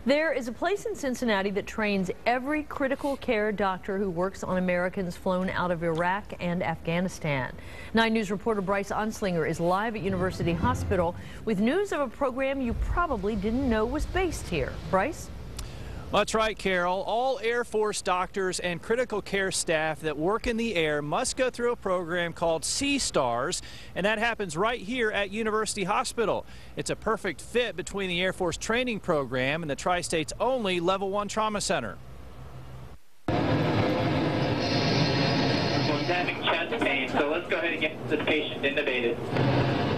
There is a place in Cincinnati that trains every critical care doctor who works on Americans flown out of Iraq and Afghanistan. 9 News reporter Bryce Onslinger is live at University Hospital with news of a program you probably didn't know was based here. Bryce? That's right, Carol. All Air Force doctors and critical care staff that work in the air must go through a program called C-STARS, and that happens right here at University Hospital. It's a perfect fit between the Air Force training program and the Tri-State's only Level 1 trauma center. Well, he's having chest pain, so let's go ahead and get this patient intubated.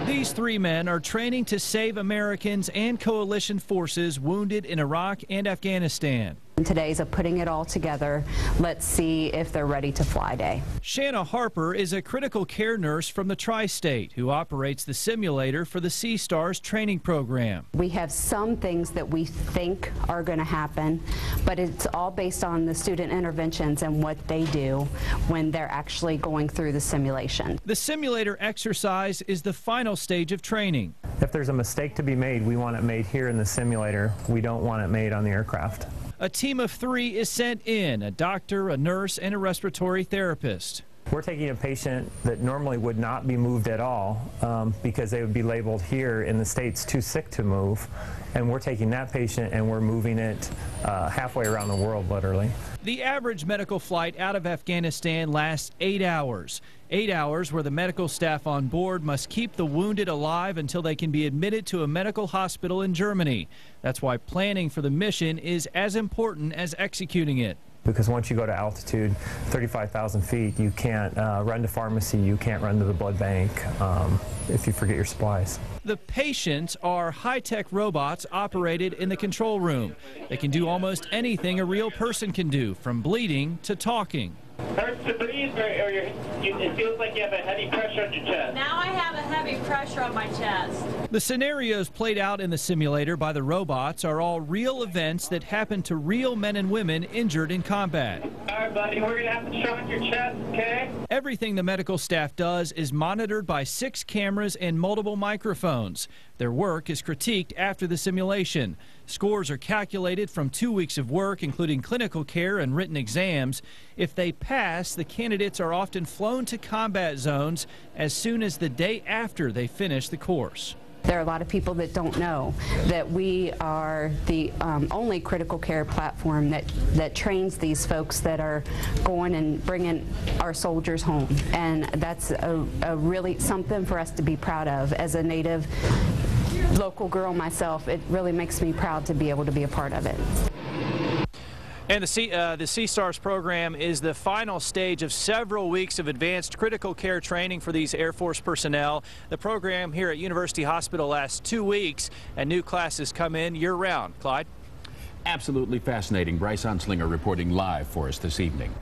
These 3 men are training to save Americans and coalition forces wounded in Iraq and Afghanistan. Today's a putting it all together. Let's see if they're ready to fly day. Shanna Harper is a critical care nurse from the Tri-State who operates the simulator for the C-STARS training program. We have some things that we think are going to happen, but it's all based on the student interventions and what they do when they're actually going through the simulation. The simulator exercise is the final stage of training. If there's a mistake to be made, we want it made here in the simulator. We don't want it made on the aircraft. A team of 3 is sent in, a doctor, a nurse, and a respiratory therapist. We're taking a patient that normally would not be moved at all because they would be labeled here in the States too sick to move, and we're taking that patient and we're moving it halfway around the world, literally. The average medical flight out of Afghanistan lasts 8 hours. 8 hours where the medical staff on board must keep the wounded alive until they can be admitted to a medical hospital in Germany. That's why planning for the mission is as important as executing it. Because once you go to altitude, 35,000 feet, you can't run to pharmacy, you can't run to the blood bank if you forget your supplies. The patients are high-tech robots operated in the control room. They can do almost anything a real person can do, from bleeding to talking. Hurts to breathe, or it feels like you have a heavy pressure on your chest. Now I have a heavy pressure on my chest. The scenarios played out in the simulator by the robots are all real events that happen to real men and women injured in combat. All right, buddy, we're going to have to shock your chest, okay? Everything the medical staff does is monitored by 6 cameras and multiple microphones. Their work is critiqued after the simulation. Scores are calculated from 2 weeks of work, including clinical care and written exams. If they pass, the candidates are often flown to combat zones as soon as the day after they finish the course. There are a lot of people that don't know that we are the only critical care platform that trains these folks that are going and bringing our soldiers home. And that's a really something for us to be proud of. As a native local girl myself, it really makes me proud to be able to be a part of it. And the C-STARS program is the final stage of several weeks of advanced critical care training for these Air Force personnel. The program here at University Hospital lasts 2 weeks, and new classes come in year-round. Clyde? Absolutely fascinating. Bryce Onslinger reporting live for us this evening.